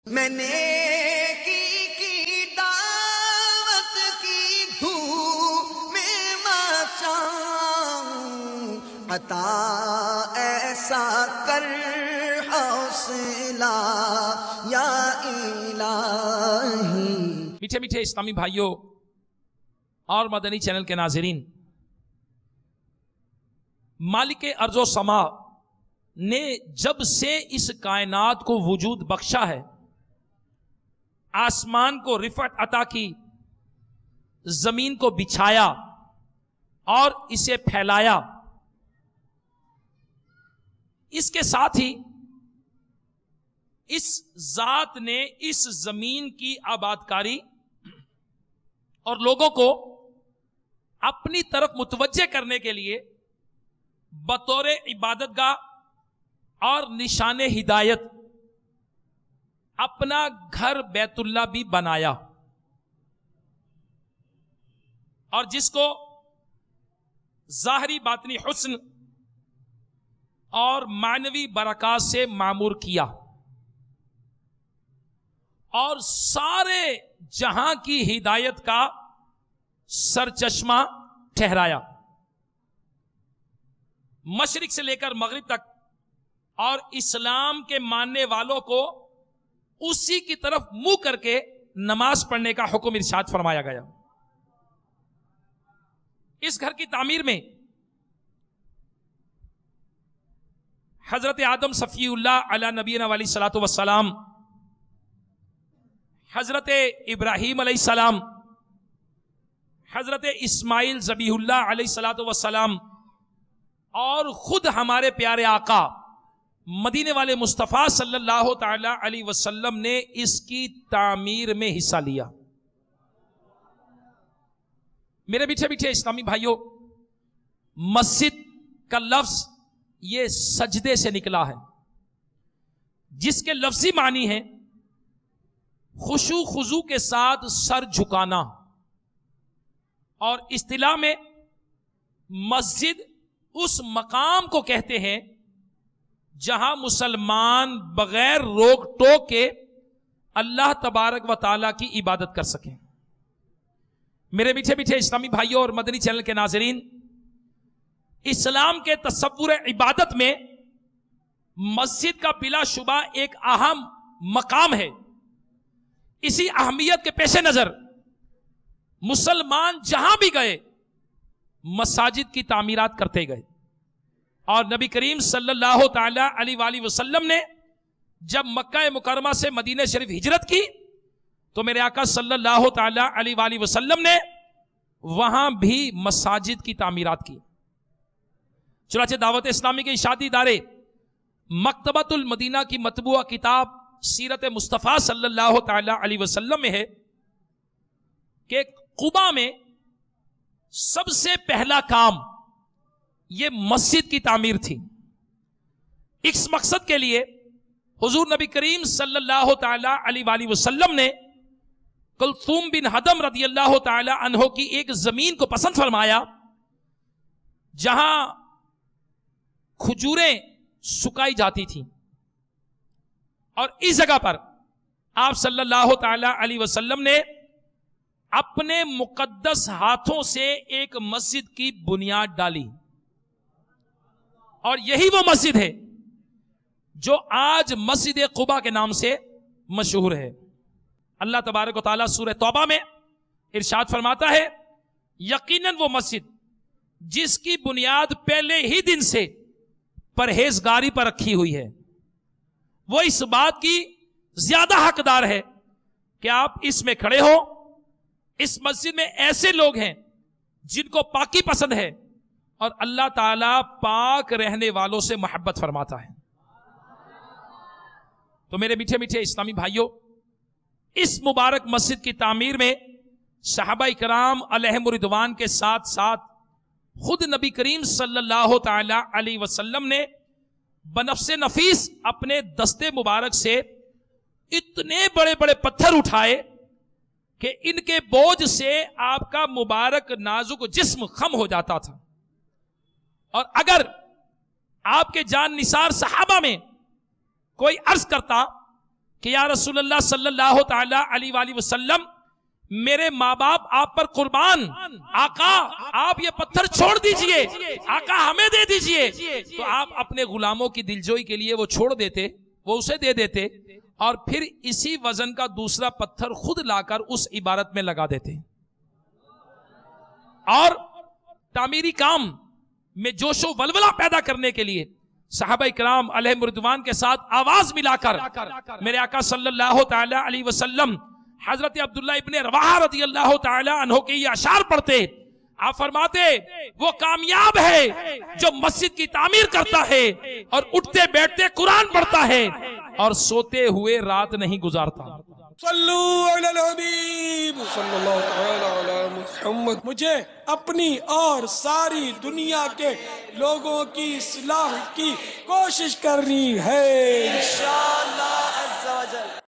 میں نے کی دعوت کی دھوم میں مچاؤں، عطا ایسا کر حوصلہ یا الہی۔ میٹھے میٹھے اسلامی بھائیوں اور مدنی چینل کے ناظرین، مالک ارض و سما نے جب سے اس کائنات کو وجود بخشا ہے، آسمان کو رفعت عطا کی، زمین کو بچھایا اور اسے پھیلایا، اس کے ساتھ ہی اس ذات نے اس زمین کی آبادکاری اور لوگوں کو اپنی طرف متوجہ کرنے کے لیے بطور عبادت گاہ اور نشان ہدایت اپنا گھر بیت اللہ بھی بنایا، اور جس کو ظاہری باطنی حسن اور معنوی برکات سے معمور کیا، اور سارے جہاں کی ہدایت کا سرچشمہ ٹھہرایا، مشرق سے لے کر مغرب تک، اور اسلام کے ماننے والوں کو اسی کی طرف منہ کر کے نماز پڑھنے کا حکم ارشاد فرمایا گیا۔ اس گھر کی تعمیر میں حضرت آدم صفی اللہ علی نبینا علیہ الصلوۃ والسلام، حضرت ابراہیم علیہ السلام، حضرت اسماعیل ذبیح اللہ علیہ الصلوۃ والسلام، اور خود ہمارے پیارے آقا مدینے والے مصطفیٰ صلی اللہ تعالی علیہ وسلم نے اس کی تعمیر میں حصہ لیا۔ میرے میٹھے میٹھے اسلامی بھائیوں، مسجد کا لفظ یہ سجدے سے نکلا ہے، جس کے لفظی معنی ہے خشوع خضوع کے ساتھ سر جھکانا، اور اصطلاح میں مسجد اس مقام کو کہتے ہیں جہاں مسلمان بغیر روک ٹوک کے اللہ تبارک و تعالیٰ کی عبادت کر سکیں۔ میرے میٹھے میٹھے اسلامی بھائیوں اور مدنی چینل کے ناظرین، اسلام کے تصور عبادت میں مسجد کا بلا شبہ ایک اہم مقام ہے۔ اسی اہمیت کے پیش نظر مسلمان جہاں بھی گئے مساجد کی تعمیرات کرتے گئے، اور نبی کریم صلی اللہ تعالی علیہ وآلہ وسلم نے جب مکہ مکرمہ سے مدینہ شریف ہجرت کی تو میرے آقا صلی اللہ تعالی علیہ وآلہ وسلم نے وہاں بھی مساجد کی تعمیرات کی۔ چنانچہ دعوت اسلامی کے اشاعتی ادارے مکتبۃ المدینہ کی مطبوعہ کتاب سیرت مصطفیٰ صلی اللہ تعالی علیہ وسلم میں ہے کہ قباء میں سب سے پہلا کام یہ مسجد کی تعمیر تھی۔ اس مقصد کے لیے حضور نبی کریم صلی اللہ تعالی علیہ وآلہ وسلم نے کلثوم بن ہدم رضی اللہ تعالی عنہ کی ایک زمین کو پسند فرمایا جہاں کھجوریں سکائی جاتی تھیں، اور اس جگہ پر آپ صلی اللہ تعالی علیہ وسلم نے اپنے مقدس ہاتھوں سے ایک مسجد کی بنیاد ڈالی، اور یہی وہ مسجد ہے جو آج مسجد قباء کے نام سے مشہور ہے۔ اللہ تبارک و تعالیٰ سورہ توبہ میں ارشاد فرماتا ہے، یقیناً وہ مسجد جس کی بنیاد پہلے ہی دن سے پرہیزگاری پر رکھی ہوئی ہے، وہ اس بات کی زیادہ حقدار ہے کہ آپ اس میں کھڑے ہو۔ اس مسجد میں ایسے لوگ ہیں جن کو پاکی پسند ہے، اور اللہ تعالیٰ پاک رہنے والوں سے محبت فرماتا ہے۔ تو میرے میٹھے میٹھے اسلامی بھائیوں، اس مبارک مسجد کی تعمیر میں صحابہ کرام علیہم رضوان کے ساتھ ساتھ خود نبی کریم صلی اللہ تعالی علیہ وسلم نے بنفس نفیس اپنے دستے مبارک سے اتنے بڑے بڑے پتھر اٹھائے کہ ان کے بوجھ سے آپ کا مبارک نازک جسم خم ہو جاتا تھا، اور اگر آپ کے جان نثار صحابہ میں کوئی عرض کرتا کہ یا رسول اللہ صلی اللہ تعالی علیہ وآلہ وسلم میرے ماں باپ آپ پر قربان، آقا آپ یہ پتھر چھوڑ دیجئے، آقا ہمیں دے دیجئے. تو آپ اپنے غلاموں کی دلجوئی کے لیے وہ چھوڑ دیتے، وہ اسے دے دیتے، اور پھر اسی وزن کا دوسرا پتھر خود لا کر اس عبارت میں لگا دیتے. اور تعمیری کام میں جوش و ولولہ پیدا کرنے کے لیے صحابہ کرام علیہم رضوان کے ساتھ آواز ملا کر میرے آقا صلی اللہ تعالی علیہ وسلم حضرت عبداللہ ابن رواحہ رضی اللہ تعالی عنہ کے یہ اشعار پڑھتے. آپ فرماتے وہ کامیاب ہے جو مسجد کی تعمیر کرتا ہے اور اٹھتے بیٹھتے قرآن پڑھتا ہے اور سوتے ہوئے رات نہیں گزارتا. صلو علی الحبیب صلی اللہ تعالی علی محمد. مجھے اپنی اور ساری دنیا کے لوگوں کی اصلاح کی کوشش کرنی ہے انشاءاللہ عز و جل.